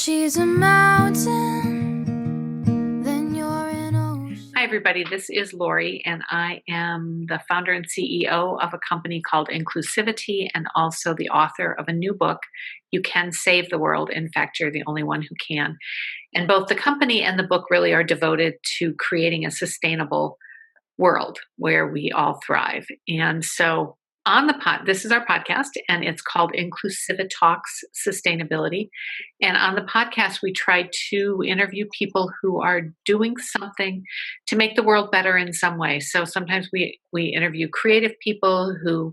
she's a mountain, then you're an ocean. Hi, everybody. This is Lori, and I am the founder and CEO of a company called Inclusivi-TEA and also the author of a new book, You Can Save the World. In fact, you're the only one who can. And both the company and the book really are devoted to creating a sustainable world where we all thrive. And so on the this is our podcast, and it's called Inclusivi Talks Sustainability. And on the podcast, we try to interview people who are doing something to make the world better in some way. So sometimes we interview creative people who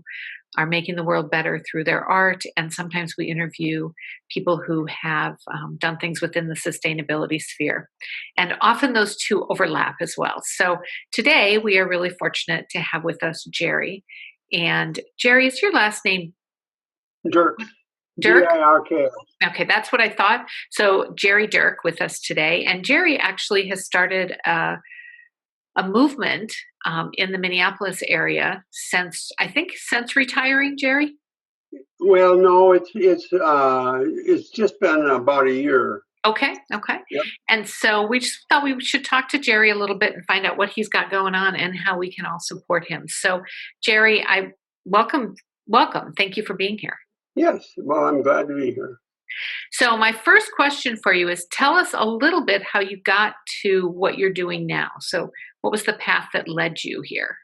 are making the world better through their art, and sometimes we interview people who have done things within the sustainability sphere. And often those two overlap as well. So today we are really fortunate to have with us Jerry. And Jerry, is your last name Dirks? Dirk? D-I-R-K. Okay, that's what I thought. So Jerry Dirk with us today. And Jerry actually has started a movement in the Minneapolis area since retiring, Jerry? Well, no, it's just been about a year. Okay. Yep. And so we just thought we should talk to Jerry a little bit and find out what he's got going on and how we can all support him. So Jerry, I welcome. Thank you for being here. Yes, well, I'm glad to be here. So my first question for you is, tell us a little bit how you got to what you're doing now. So what was the path that led you here?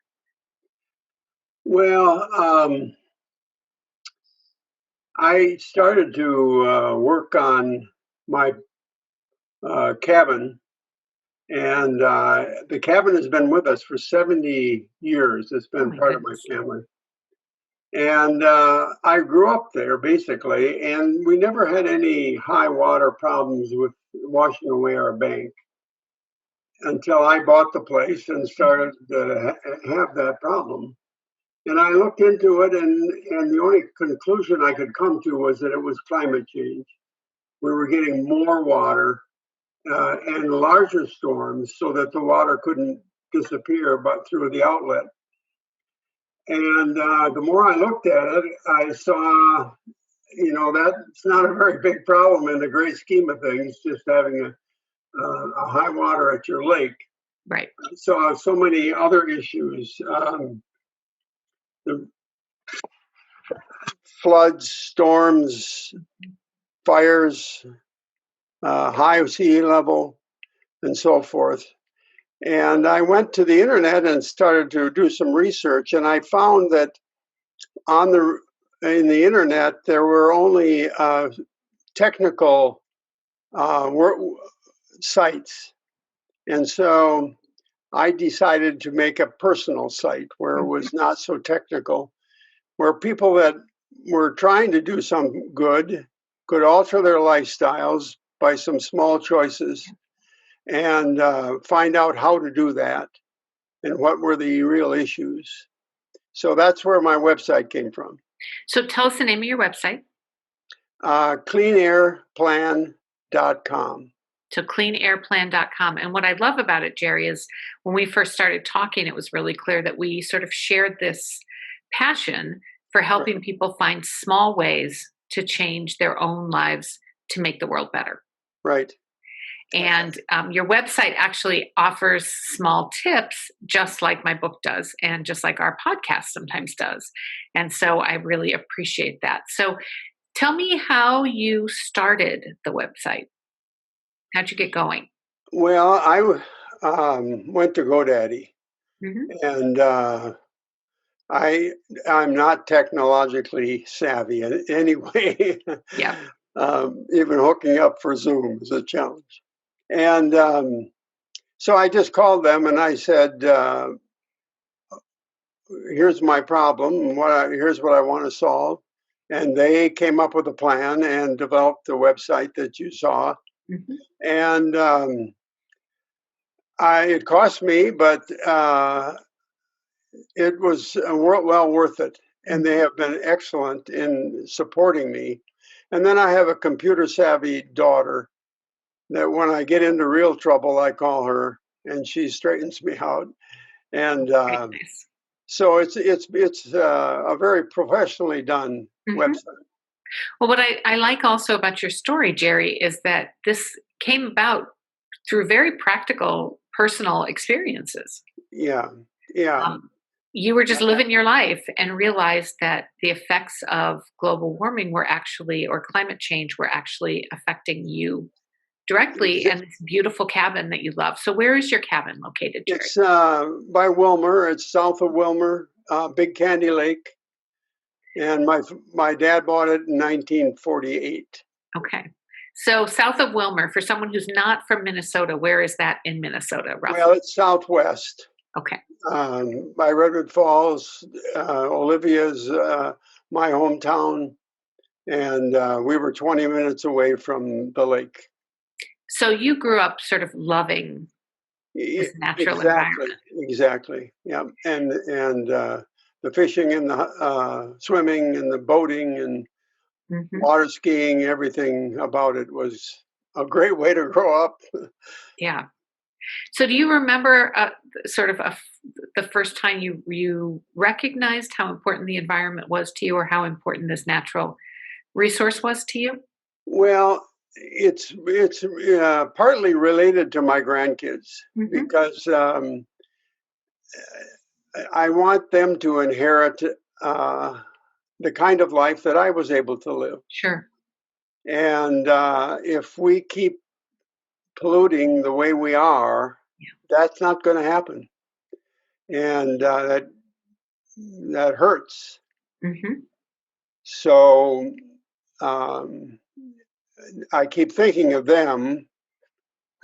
Well, I started to work on my cabin, and the cabin has been with us for 70 years. It's been part of my family. And I grew up there, basically, and we never had any high water problems with washing away our bank until I bought the place and started to have that problem. And I looked into it, and the only conclusion I could come to was that it was climate change. We were getting more water and larger storms so that the water couldn't disappear but through the outlet. And the more I looked at it, I saw, that's not a very big problem in the great scheme of things, just having a high water at your lake. Right. So many other issues, the floods, storms, fires, high sea level, and so forth. And I went to the internet and started to do some research, and I found that in the internet there were only technical sites, and so I decided to make a personal site where it was not so technical, where people that were trying to do some good could alter their lifestyles by some small choices and find out how to do that and what were the real issues. So that's where my website came from. So tell us the name of your website. CleanAirPlancom. So CleanAirPlancom. And what I love about it, Jerry, is when we first started talking, it was really clear that we sort of shared this passion for helping people find small ways to change their own lives to make the world better. Right. And your website actually offers small tips, just like my book does, and just like our podcast sometimes does. And so I really appreciate that. So tell me how you started the website. How'd you get going? Well, I went to GoDaddy, and I'm not technologically savvy in any way. Yeah. Even hooking up for Zoom is a challenge. And so I just called them and I said, here's my problem, here's what I want to solve. And they came up with a plan and developed the website that you saw. And it cost me, but it was well worth it. And they have been excellent in supporting me. And then I have a computer savvy daughter that when I get into real trouble, I call her and she straightens me out. And so it's a very professionally done website. Well, what I like also about your story, Jerry, is that this came about through very practical personal experiences. Yeah, yeah, Um, you were just living your life and realized that the effects of global warming were actually, or climate change were actually affecting you directly and this beautiful cabin that you love. So, where is your cabin located, Jerry? it's by Wilmer. It's south of Wilmer, Big Candy Lake, and my dad bought it in 1948. Okay. So, south of Wilmer, for someone who's not from Minnesota, where is that in Minnesota, roughly? Well, it's southwest. Okay. By Redwood Falls, Olivia's my hometown, and we were 20 minutes away from the lake. So, you grew up sort of loving this natural environment. Exactly. Yeah, and the fishing and the swimming and the boating and water skiing, everything about it was a great way to grow up. Yeah. So, do you remember the first time you recognized how important the environment was to you, or how important this natural resource was to you? Well, it's partly related to my grandkids because I want them to inherit the kind of life that I was able to live. Sure. And if we keep polluting the way we are, that's not going to happen, and that hurts. So I keep thinking of them,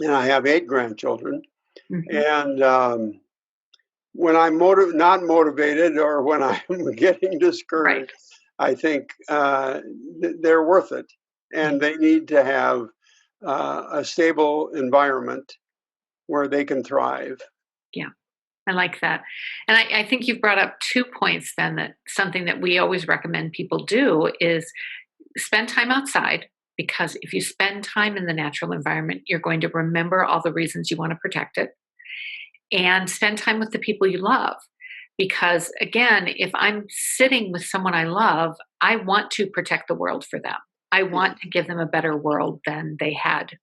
and I have 8 grandchildren, and when I'm not motivated or when I'm getting discouraged, I think they're worth it, and they need to have a stable environment where they can thrive. Yeah, I like that. And I think you've brought up 2 points then, that something that we always recommend people do is spend time outside, because if you spend time in the natural environment, you're going to remember all the reasons you want to protect it, and spend time with the people you love. Because again, if I'm sitting with someone I love, I want to protect the world for them. I want to give them a better world than they had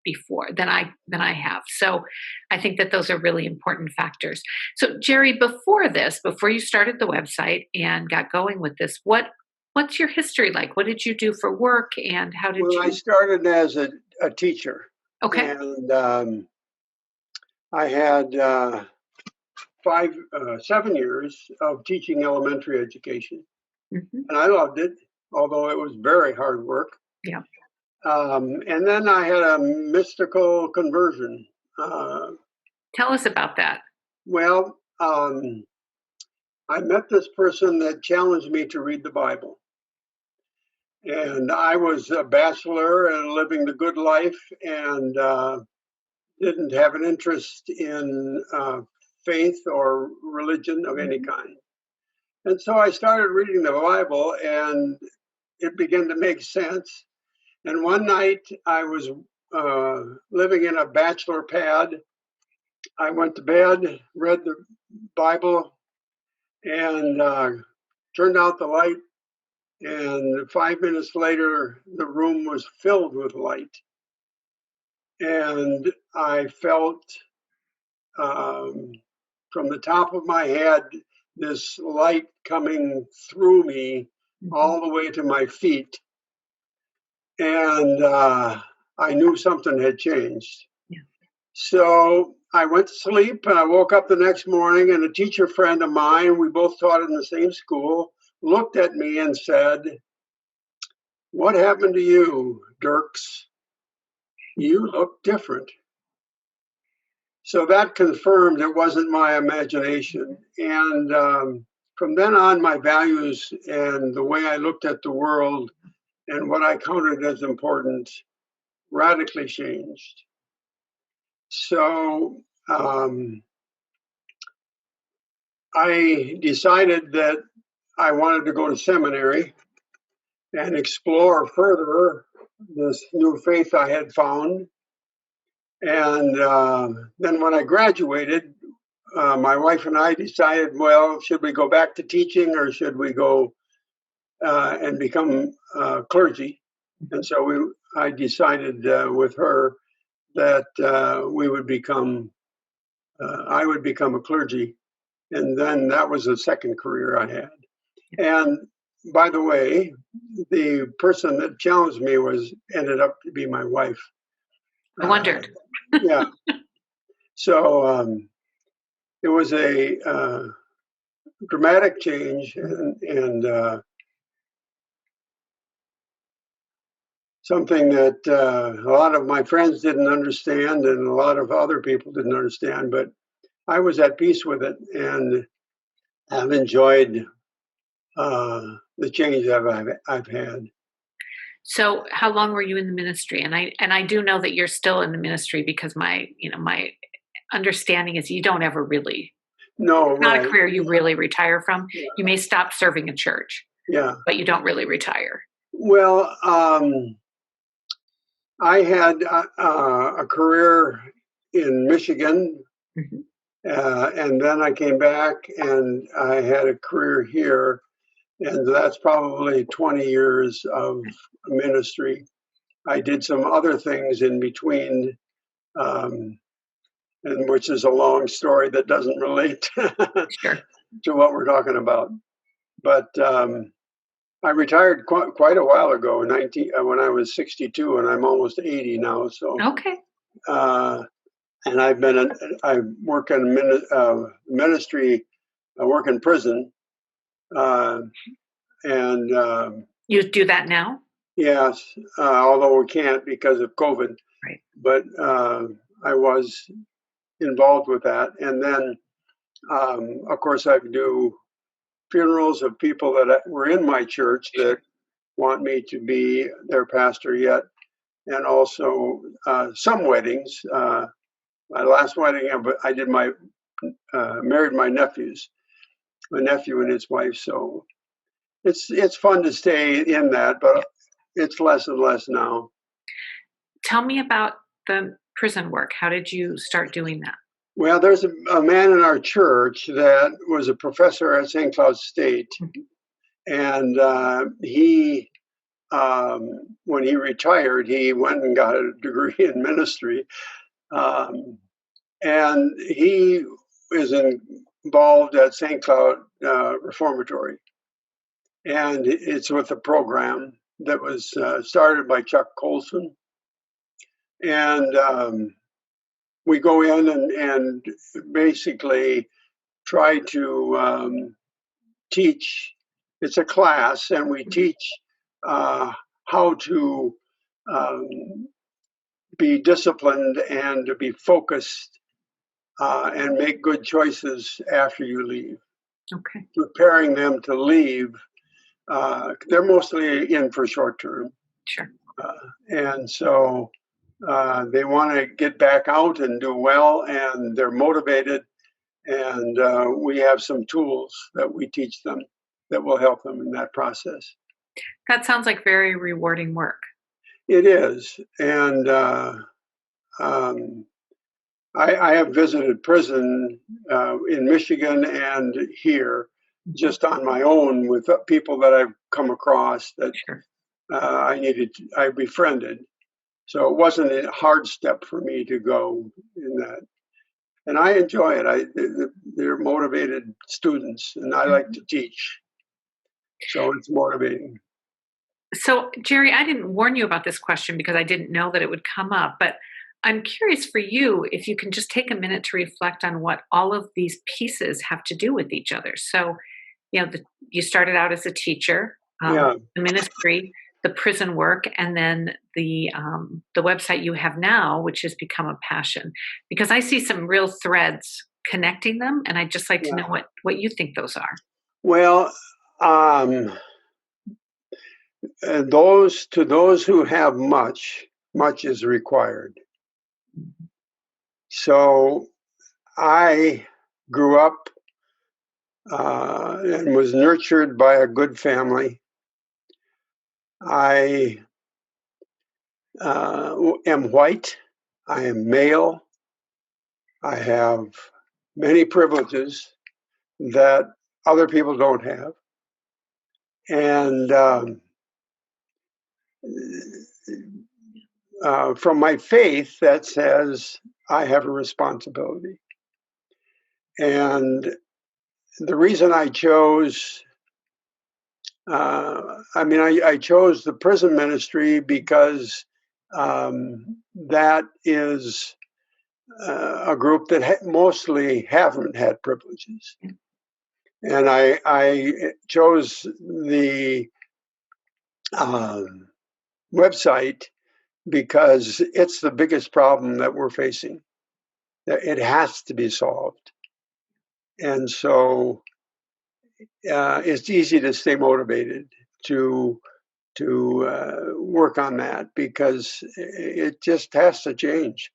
before, than I have. So I think that those are really important factors. So Jerry, before you started the website and got going with this, what's your history like? What did you do for work, and how did you? I started as a teacher. Okay. And I had 7 years of teaching elementary education, and I loved it, although it was very hard work. Yeah. And then I had a mystical conversion. Tell us about that. Well, I met this person that challenged me to read the Bible. And I was a bachelor and living the good life, and didn't have an interest in faith or religion of any kind. And so I started reading the Bible, and it began to make sense. And one night I was living in a bachelor pad. I went to bed, read the Bible, and turned out the light. And 5 minutes later, the room was filled with light. And I felt from the top of my head this light coming through me all the way to my feet. And I knew something had changed. Yeah. So I went to sleep, and I woke up the next morning, and a teacher friend of mine, we both taught in the same school, looked at me and said, "What happened to you, Dirks? You look different." So that confirmed it wasn't my imagination. And from then on, my values and the way I looked at the world and what I counted as important radically changed. So I decided that I wanted to go to seminary and explore further this new faith I had found. And then when I graduated, my wife and I decided, well, should we go back to teaching, or should we go and become clergy. And so I decided with her that we would become, I would become a clergy. And then that was the second career I had. And by the way, the person that challenged me ended up to be my wife. I wondered. Yeah. So it was a dramatic change, and something that a lot of my friends didn't understand, and a lot of other people didn't understand. But I was at peace with it, and have enjoyed the change that I've had. So how long were you in the ministry? And I do know that you're still in the ministry, because my understanding is you don't ever really, No, it's not right. a career you really retire from. Yeah. You may stop serving in church, but you don't really retire. Well, I had a career in Michigan, and then I came back and I had a career here, and that's probably 20 years of ministry. I did some other things in between, and which is a long story that doesn't relate Sure. to what we're talking about. But I retired quite a while ago, when I was 62, and I'm almost 80 now. So Okay. And I work in ministry. I work in prison, and You do that now? yes, although we can't because of COVID. Right. But I was involved with that, and then of course I do funerals of people that were in my church that want me to be their pastor yet, and also some weddings. My last wedding, I did married my nephew and his wife. So it's fun to stay in that, but it's less and less now. Tell me about the prison work. How did you start doing that? Well, there's a man in our church that was a professor at St. Cloud State, and he, when he retired, he went and got a degree in ministry, and he is involved at St. Cloud Reformatory, and it's with a program that was started by Chuck Colson, and we go in and basically try to teach. It's a class, and we teach how to be disciplined and to be focused and make good choices after you leave. Okay. Preparing them to leave. They're mostly in for short term. Sure. And so they want to get back out and do well, and they're motivated. And we have some tools that we teach them that will help them in that process. That sounds like very rewarding work. It is. And I have visited prison in Michigan and here just on my own with people that I've come across that Sure. I befriended. So it wasn't a hard step for me to go in that. And I enjoy it. They're motivated students, and I like to teach. So it's motivating. So, Jerry, I didn't warn you about this question because I didn't know that it would come up, but I'm curious for you if you can just take a minute to reflect on what all of these pieces have to do with each other. So, you started out as a teacher, the ministry, the prison work, and then the website you have now, which has become a passion. Because I see some real threads connecting them, and I'd just like to know what you think those are. Well, those who have much is required. So I grew up and was nurtured by a good family. I am white. I am male. I have many privileges that other people don't have. And from my faith, that says I have a responsibility. And the reason I chose, I chose the prison ministry because that is a group that mostly haven't had privileges. And I chose the website because it's the biggest problem that we're facing. It has to be solved. And so it's easy to stay motivated to work on that because it just has to change.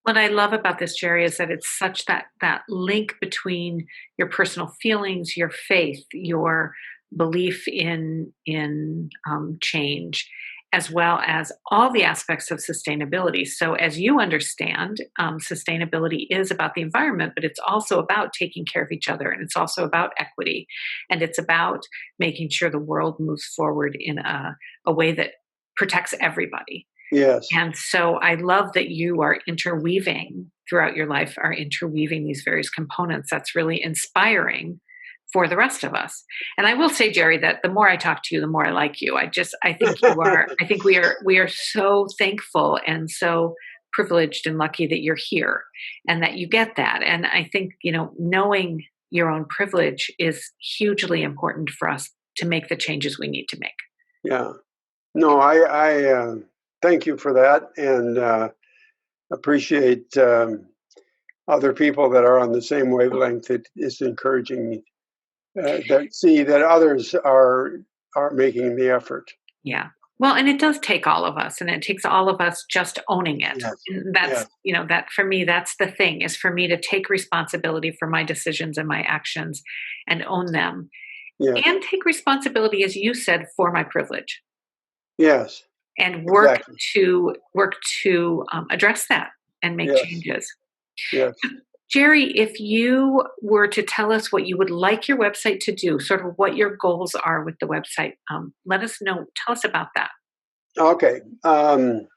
What I love about this, Jerry, is that it's such that link between your personal feelings, your faith, your belief in change, as well as all the aspects of sustainability. So as you understand, sustainability is about the environment, but it's also about taking care of each other. And it's also about equity. And it's about making sure the world moves forward in a way that protects everybody. Yes. And so I love that you are interweaving throughout your life, are interweaving these various components. That's really inspiring for the rest of us. And I will say, Jerry, that the more I talk to you, the more I like you. I think you are, I think we are so thankful and so privileged and lucky that you're here and that you get that. And I think, knowing your own privilege is hugely important for us to make the changes we need to make. Yeah. No, I thank you for that, and appreciate other people that are on the same wavelength. It is encouraging me that see that others are making the effort. Yeah. Well, and it does take all of us, and it takes all of us just owning it. Yes. And that's, that for me, that's the thing, is for me to take responsibility for my decisions and my actions and own them. Yes. And take responsibility, as you said, for my privilege. Yes. And work exactly. to address that and make changes. Yes. Jerry, if you were to tell us what you would like your website to do, sort of what your goals are with the website, let us know. Tell us about that. Okay. I'm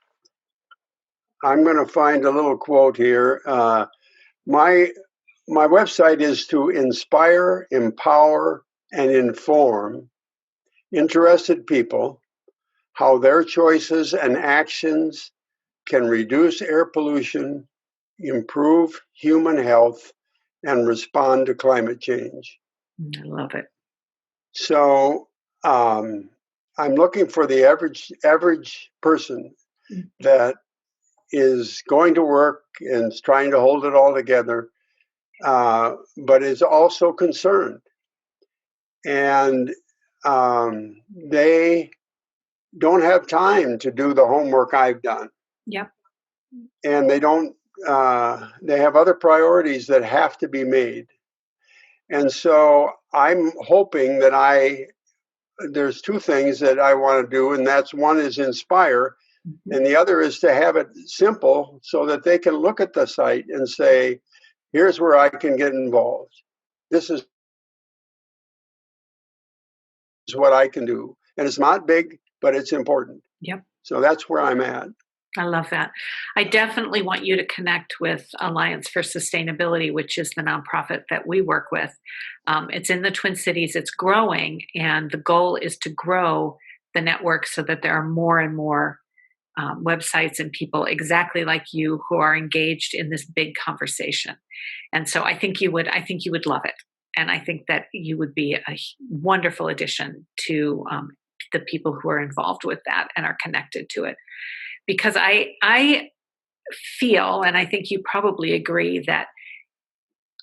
going to find a little quote here. My website is to inspire, empower, and inform interested people how their choices and actions can reduce air pollution, improve human health, and respond to climate change. I love it. So I'm looking for the average person that is going to work and is trying to hold it all together, but is also concerned. And they don't have time to do the homework I've done. Yep. And they don't, they have other priorities that have to be made. And so I'm hoping that there's two things that I want to do, and that's one is inspire, and the other is to have it simple so that they can look at the site and say, here's where I can get involved. This is what I can do. And it's not big, but it's important. Yep. So that's where I'm at. I love that. I definitely want you to connect with Alliance for Sustainability, which is the nonprofit that we work with. It's in the Twin Cities. It's growing, and the goal is to grow the network so that there are more and more websites and people exactly like you who are engaged in this big conversation. And so I think you would love it. And I think that you would be a wonderful addition to the people who are involved with that and are connected to it. Because I feel, and I think you probably agree, that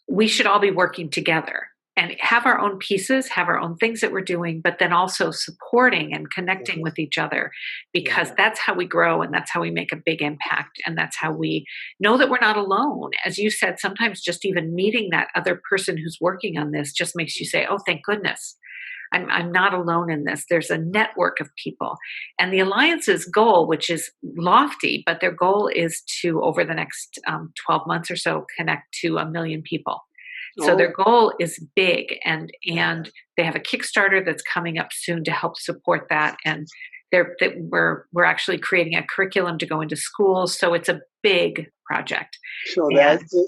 we should all be working together and have our own pieces, have our own things that we're doing, but then also supporting and connecting with each other, because that's how we grow and that's how we make a big impact. And that's how we know that we're not alone. As you said, sometimes just even meeting that other person who's working on this just makes you say, oh, thank goodness. I'm not alone in this. There's a network of people. And the Alliance's goal, which is lofty, but their goal is to, over the next 12 months or so, connect to 1 million people. So their goal is big, and they have a Kickstarter that's coming up soon to help support that. And we're actually creating a curriculum to go into schools. So it's a big project. So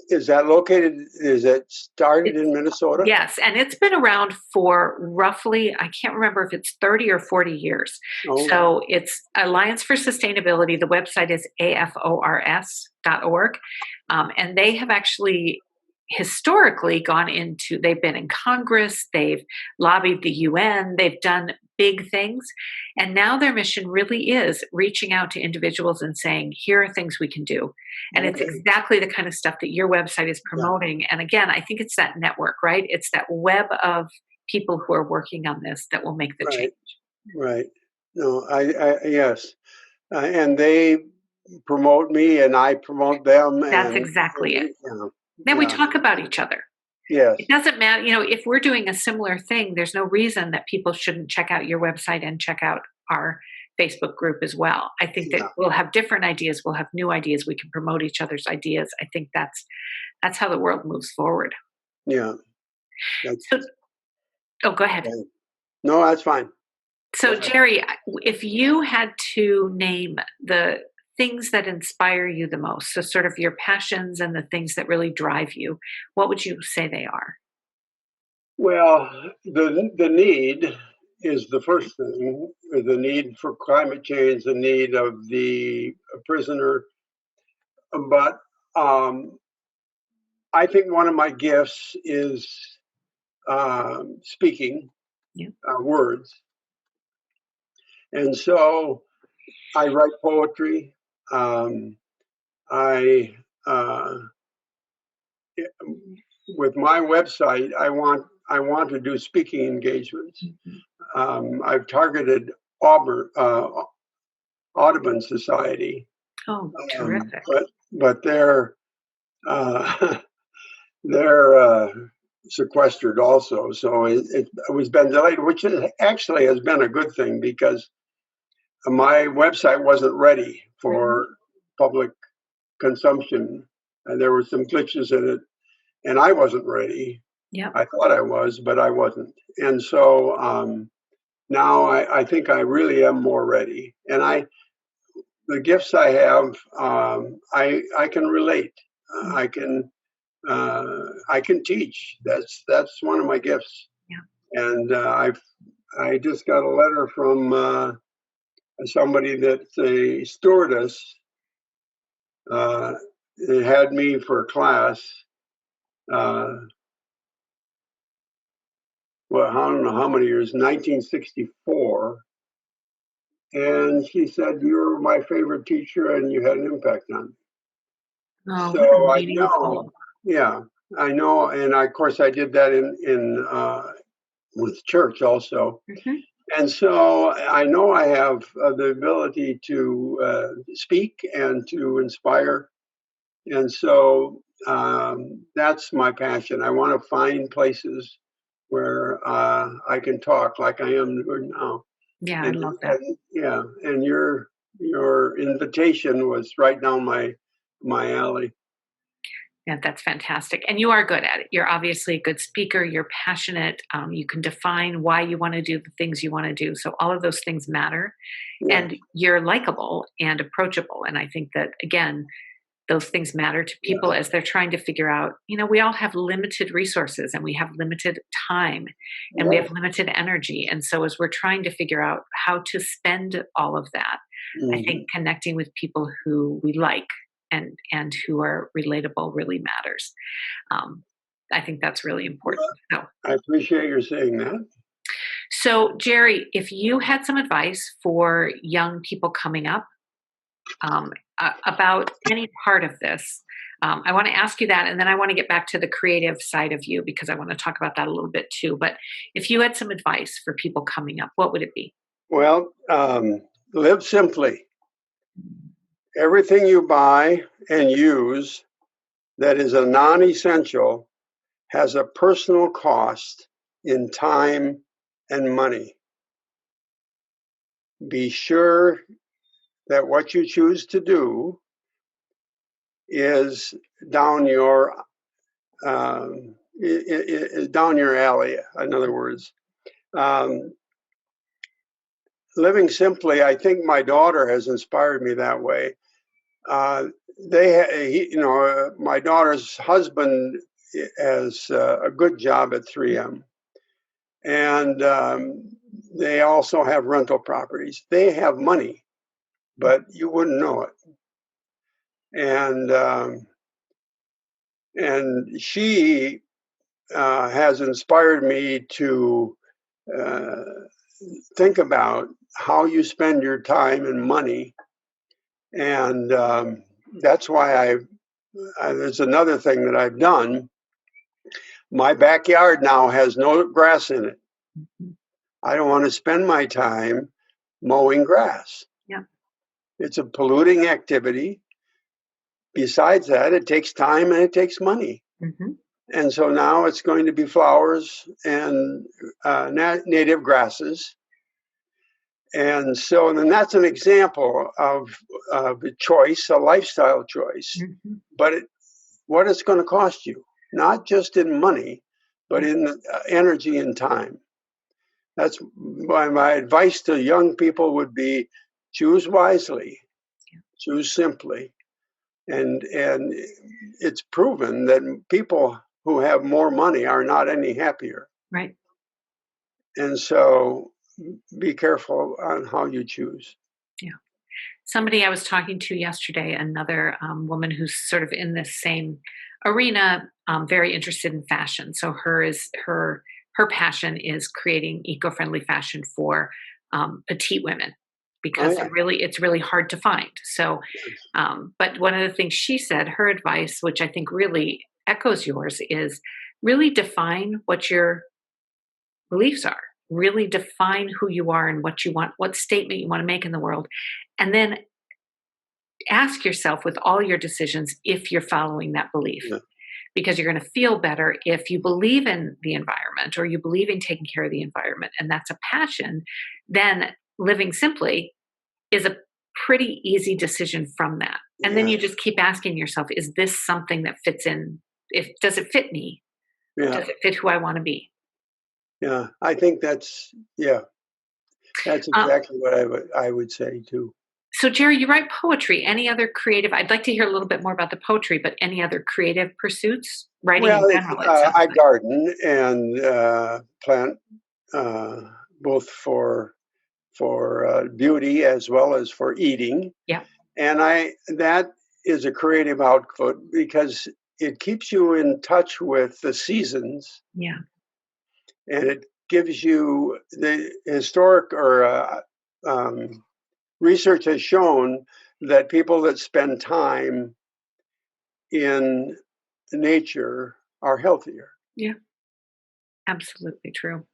is that located? Is it started in Minnesota? Yes, and it's been around for roughly, I can't remember if it's 30 or 40 years. So it's Alliance for Sustainability. The website is afors.org, and they have actually historically they've been in Congress, they've lobbied the UN, they've done big things. And now their mission really is reaching out to individuals and saying, here are things we can do. And it's exactly the kind of stuff that your website is promoting. Yeah. And again, I think it's that network, right? It's that web of people who are working on this that will make the change. Right. No, yes. And they promote me and I promote them. That's exactly it. Then we talk about each other. Yes. It doesn't matter. If we're doing a similar thing, there's no reason that people shouldn't check out your website and check out our Facebook group as well. I think that we'll have different ideas. We'll have new ideas. We can promote each other's ideas. I think that's how the world moves forward. Yeah. Go ahead. No, that's fine. So, Jerry, if you had to name the things that inspire you the most, so sort of your passions and the things that really drive you, what would you say they are? Well, the need is the first thing, the need for climate change, the need of the prisoner. But I think one of my gifts is speaking words. And so I write poetry. With my website, I want to do speaking engagements. I've targeted Audubon Society. Oh, terrific! But they're sequestered also, so it was been delayed, which actually has been a good thing because my website wasn't ready for public consumption, and there were some glitches in it, and I wasn't ready. Yeah, I thought I was, but I wasn't, and so now I think I really am more ready. And the gifts I have, I can relate. I can teach. That's one of my gifts. Yeah. And I just got a letter from somebody that's a stewardess. They had me for a class. Well, I don't know how many years, 1964. And she said, "You're my favorite teacher and you had an impact on me." Oh, So I know, I know. And of course I did that in with church also. Mm-hmm. And so I know I have the ability to speak and to inspire. And so that's my passion. I want to find places where I can talk like I am now. Yeah, I love that. And your invitation was right down my alley. Yeah, that's fantastic. And you are good at it. You're obviously a good speaker. You're passionate. You can define why you want to do the things you want to do. So all of those things matter. Yeah. And you're likable and approachable. And I think that, again, those things matter to people as they're trying to figure out, we all have limited resources and we have limited time and we have limited energy. And so as we're trying to figure out how to spend all of that, I think connecting with people who we like and who are relatable really matters. I think that's really important. So, I appreciate your saying that. So, Jerry, if you had some advice for young people coming up about any part of this, I want to ask you that, and then I want to get back to the creative side of you because I want to talk about that a little bit too. But if you had some advice for people coming up, what would it be? Well, live simply. Everything you buy and use that is a non-essential has a personal cost in time and money. Be sure that what you choose to do is down your down your alley. In other words, living simply. I think my daughter has inspired me that way. My daughter's husband has a good job at 3M, and they also have rental properties. They have money, but you wouldn't know it. And she has inspired me to think about how you spend your time and money, and that's why there's another thing that I've done. My backyard now has no grass in it. I don't want to spend my time mowing grass. Yeah. It's a polluting activity. Besides that, it takes time and it takes money. Mm-hmm. And so now it's going to be flowers and native grasses. And so then that's an example of a choice, a lifestyle choice. Mm-hmm. But what it's going to cost you, not just in money, but in energy and time. That's my advice to young people would be: choose wisely, choose simply. And it's proven that people who have more money are not any happier. Right. And so be careful on how you choose. Yeah. Somebody I was talking to yesterday, another woman who's sort of in this same arena, very interested in fashion. So her passion is creating eco-friendly fashion for petite women, because it's really hard to find. So, but one of the things she said, her advice, which I think really echoes yours, is really define what your beliefs are. Really define who you are and what you want, what statement you want to make in the world. And then ask yourself with all your decisions if you're following that belief. Yeah. Because you're going to feel better if you believe in the environment, or you believe in taking care of the environment, and that's a passion, then living simply is a pretty easy decision from that. And then you just keep asking yourself, is this something that fits in? Does it fit me? Yeah. Does it fit who I want to be? Yeah, I think that's exactly what I would say too. So Jerry, you write poetry. Any other creative? I'd like to hear a little bit more about the poetry, but any other creative pursuits? Writing in general. I garden and plant both for beauty as well as for eating. Yeah. And that is a creative output because it keeps you in touch with the seasons. Yeah. And it gives you the historic or research has shown that people that spend time in nature are healthier. Yeah, absolutely true.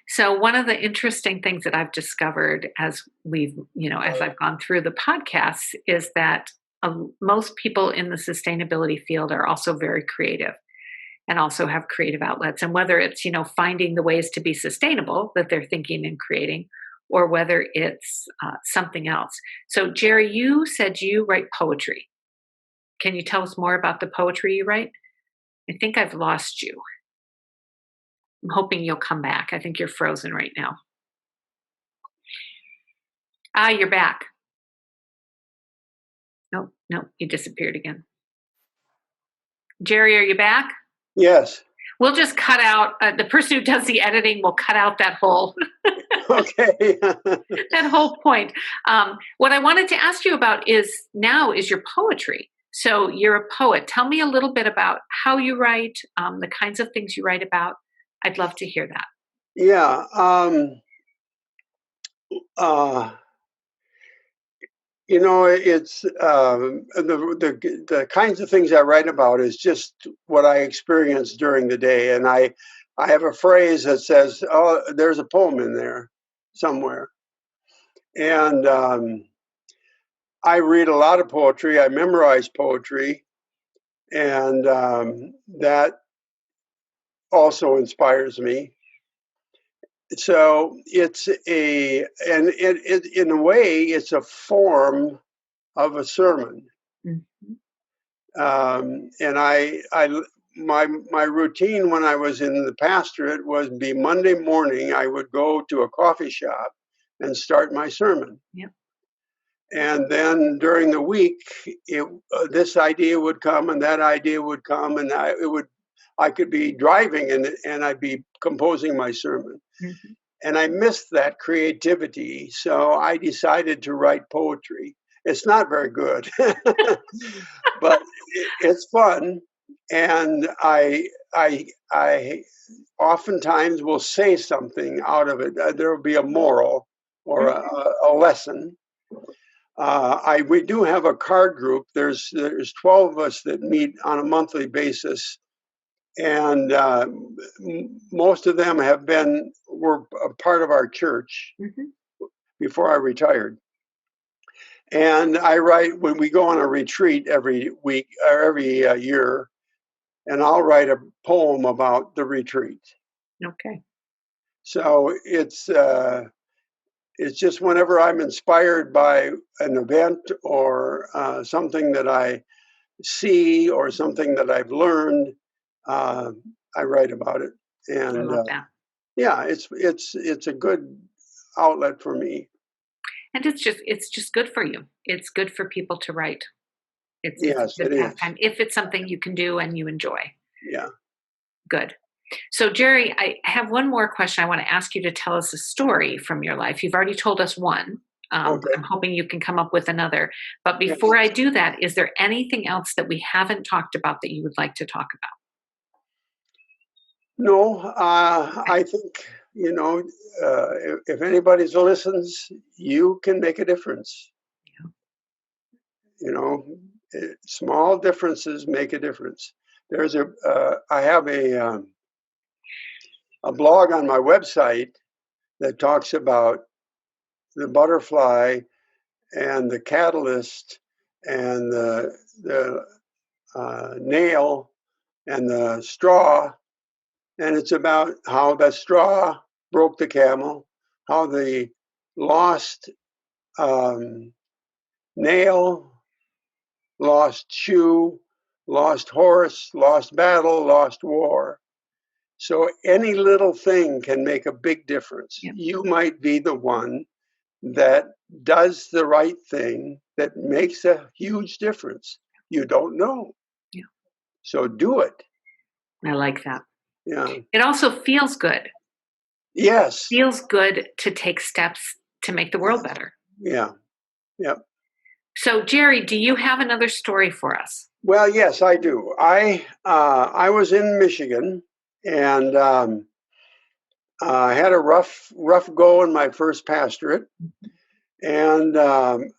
So one of the interesting things that I've discovered as I've gone through the podcasts is that most people in the sustainability field are also very creative and also have creative outlets. And whether it's, finding the ways to be sustainable that they're thinking and creating, or whether it's something else. So Jerry, you said you write poetry. Can you tell us more about the poetry you write? I think I've lost you. I'm hoping you'll come back. I think you're frozen right now. You're back. No, you disappeared again. Jerry, are you back? Yes. We'll just cut out, the person who does the editing will cut out that whole, okay. that whole point. What I wanted to ask you about is your poetry. So you're a poet. Tell me a little bit about how you write, the kinds of things you write about. I'd love to hear that. Yeah. It's the kinds of things I write about is just what I experienced during the day. And I have a phrase that says, "Oh, there's a poem in there somewhere." And I read a lot of poetry. I memorize poetry. And that also inspires me. So it's in a way, it's a form of a sermon. Mm-hmm. And my routine when I was in the pastorate was be Monday morning. I would go to a coffee shop and start my sermon. Yep. And then during the week, this idea would come and that idea would come, and I could be driving and I'd be composing my sermon. Mm-hmm. And I missed that creativity, so I decided to write poetry. It's not very good, but it's fun, and I oftentimes will say something out of it. There will be a moral or a lesson. We do have a card group. There's 12 of us that meet on a monthly basis, and most of them were a part of our church before I retired. And I write when we go on a retreat every week or every year, and I'll write a poem about the retreat. Okay. So it's just whenever I'm inspired by an event or something that I see or something that I've learned, I write about it. And I love that. yeah, it's a good outlet for me. And it's just good for you. It's good for people to write. It's a good pastime if it's something you can do and you enjoy. Yeah. Good. So Jerry, I have one more question. I want to ask you to tell us a story from your life. You've already told us one. Okay. I'm hoping you can come up with another. But before I do that, is there anything else that we haven't talked about that you would like to talk about? No, I think, if anybody listens, you can make a difference. Yeah. Small differences make a difference. I have a blog on my website that talks about the butterfly and the catalyst and the nail and the straw. And it's about how the straw broke the camel, how the lost nail, lost shoe, lost horse, lost battle, lost war. So any little thing can make a big difference. Yep. You might be the one that does the right thing that makes a huge difference. You don't know. Yeah. So do it. I like that. Yeah. It also feels good. Yes. It feels good to take steps to make the world better. Yeah. Yep. So, Jerry, do you have another story for us? Well, yes, I do. I was in Michigan, and I had a rough go in my first pastorate. And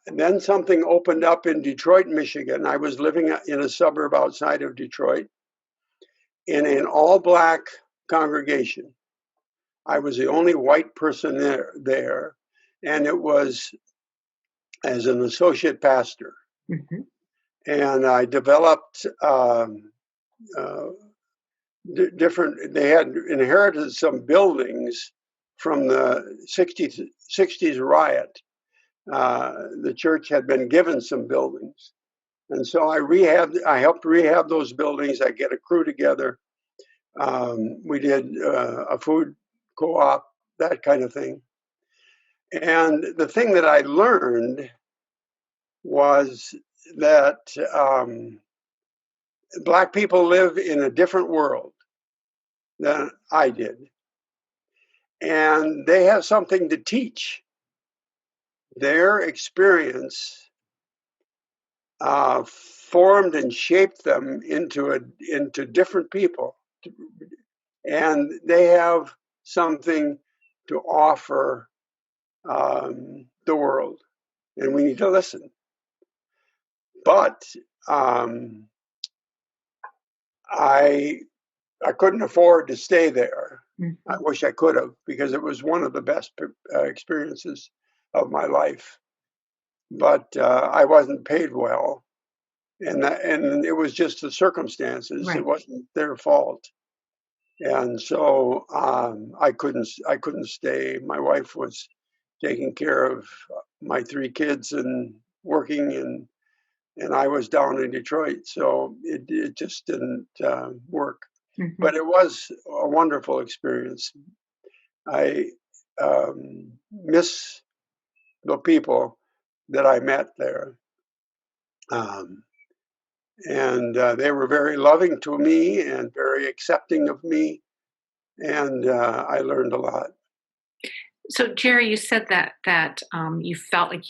then something opened up in Detroit, Michigan. I was living in a suburb outside of Detroit in an all-black congregation. I was the only white person there, and it was as an associate pastor. Mm-hmm. And I developed different. They had inherited some buildings from the 60s riot. The church had been given some buildings, and so I helped rehab those buildings. I get a crew together. We did a food co-op, that kind of thing. And the thing that I learned was that Black people live in a different world than I did. And they have something to teach. Their experience formed and shaped them into different people. And they have something to offer the world. And we need to listen. But I couldn't afford to stay there. Mm-hmm. I wish I could have, because it was one of the best experiences of my life. But I wasn't paid well, and it was just the circumstances. Right. It wasn't their fault, and so I couldn't stay. My wife was taking care of my 3 kids and working, and and I was down in Detroit, so it just didn't work. Mm-hmm. But it was a wonderful experience. I miss the people that I met there. And they were very loving to me and very accepting of me, and I learned a lot. So, Jerry, you said that you felt like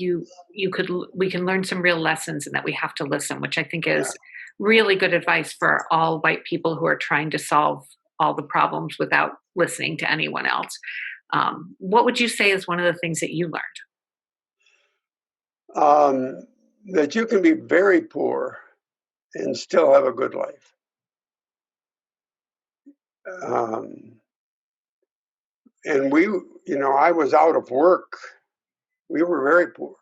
we can learn some real lessons, and that we have to listen, which I think is really good advice for all white people who are trying to solve all the problems without listening to anyone else. What would you say is one of the things that you learned? That you can be very poor and still have a good life. And I was out of work. We were very poor.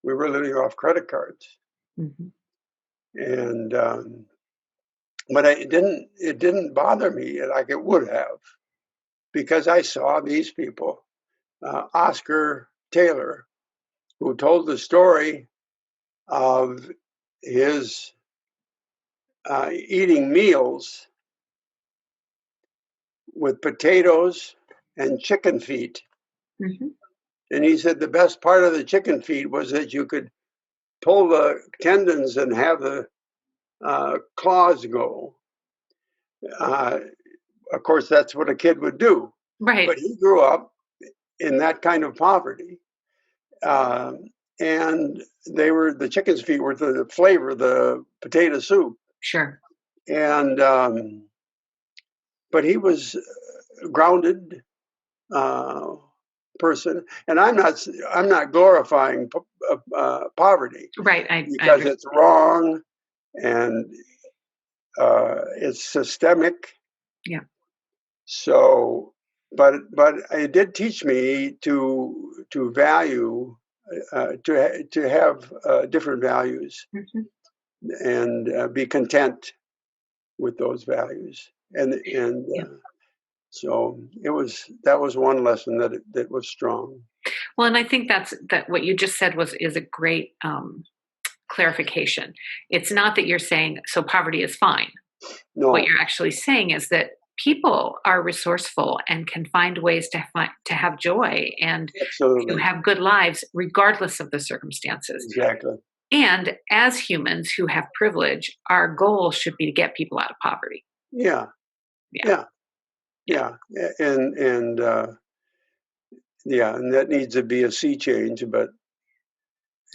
We were living off credit cards. Mm-hmm. And but it didn't bother me like it would have, because I saw these people. Oscar Taylor, who told the story of his eating meals with potatoes and chicken feet. Mm-hmm. And he said the best part of the chicken feet was that you could pull the tendons and have the claws go. Of course, that's what a kid would do. Right. But he grew up in that kind of poverty. And the chicken's feet were the flavor of the potato soup. Sure. And but he was a grounded person, and I'm not glorifying poverty, right? Because it's wrong, and it's systemic. Yeah. So, but it did teach me to value, to have different values, mm-hmm. and be content with those values, and yeah. So that was one lesson that was strong. Well, and I think that what you just said is a great clarification. It's not that you're saying so poverty is fine. No. What you're actually saying is that people are resourceful and can find ways to have joy and Absolutely. to have good lives regardless of the circumstances. Exactly. And as humans who have privilege, our goal should be to get people out of poverty. Yeah. And that needs to be a sea change, but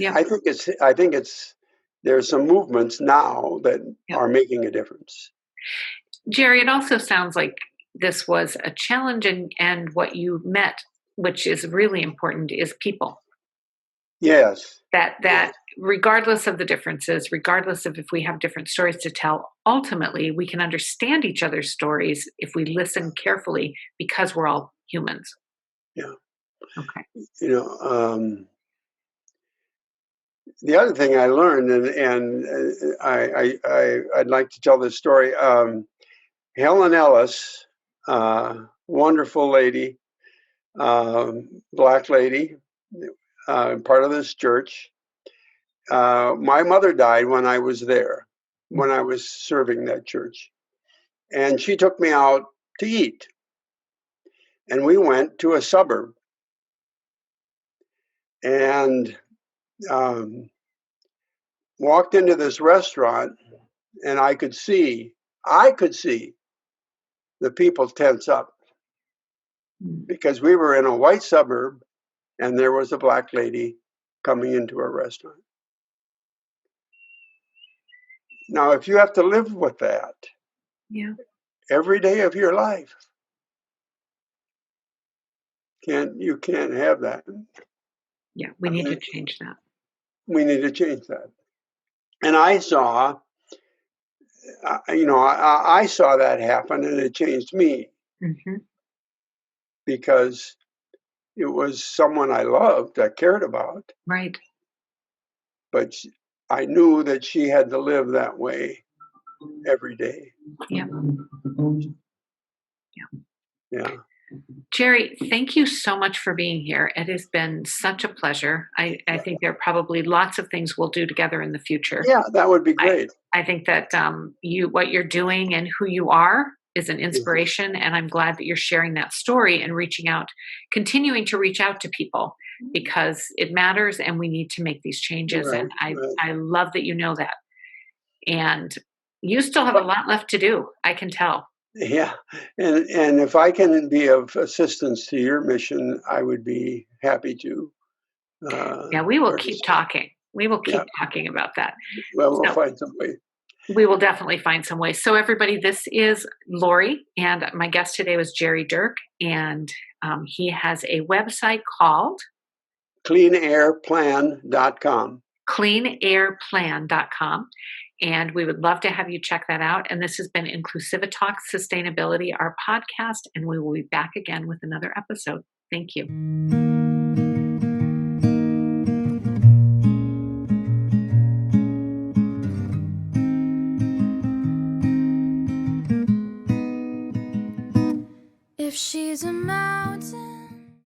I think it's there's some movements now that are making a difference. Jerry, it also sounds like this was a challenge, and what you met, which is really important, is people. Yes. That regardless of the differences, regardless of if we have different stories to tell, ultimately we can understand each other's stories if we listen carefully, because we're all humans. Yeah. Okay. The other thing I learned, and I'd like to tell this story. Helen Ellis, wonderful lady, black lady, part of this church. My mother died when I was there, when I was serving that church. And she took me out to eat. And we went to a suburb. And walked into this restaurant, and I could see the people tense up, because we were in a white suburb and there was a black lady coming into a restaurant. Now, if you have to live with that every day of your life, you can't have that. Yeah, we need to change that. We need to change that. And I saw, I saw that happen, and it changed me. Mm-hmm. Because it was someone I loved, I cared about. Right. But I knew that she had to live that way every day. Yeah. Yeah. Jerry, thank you so much for being here. It has been such a pleasure. I think there are probably lots of things we'll do together in the future. Yeah, that would be great. I think that what you're doing and who you are is an inspiration, and I'm glad that you're sharing that story and reaching out, continuing to reach out to people because it matters and we need to make these changes. Right, And right. I love that you know that. And you still have a lot left to do, I can tell. Yeah, and if I can be of assistance to your mission, I would be happy to. Yeah, we will keep participate. talking. We will keep Yeah. talking about that. Well, we'll So- find some way. We will definitely find some ways. So everybody, this is Lori, and my guest today was Jerry Dirk, and he has a website called CleanAirPlan.com. CleanAirPlan.com, and we would love to have you check that out. And this has been Inclusivi-TEA Sustainability, our podcast, and we will be back again with another episode. Thank you. If she's a mountain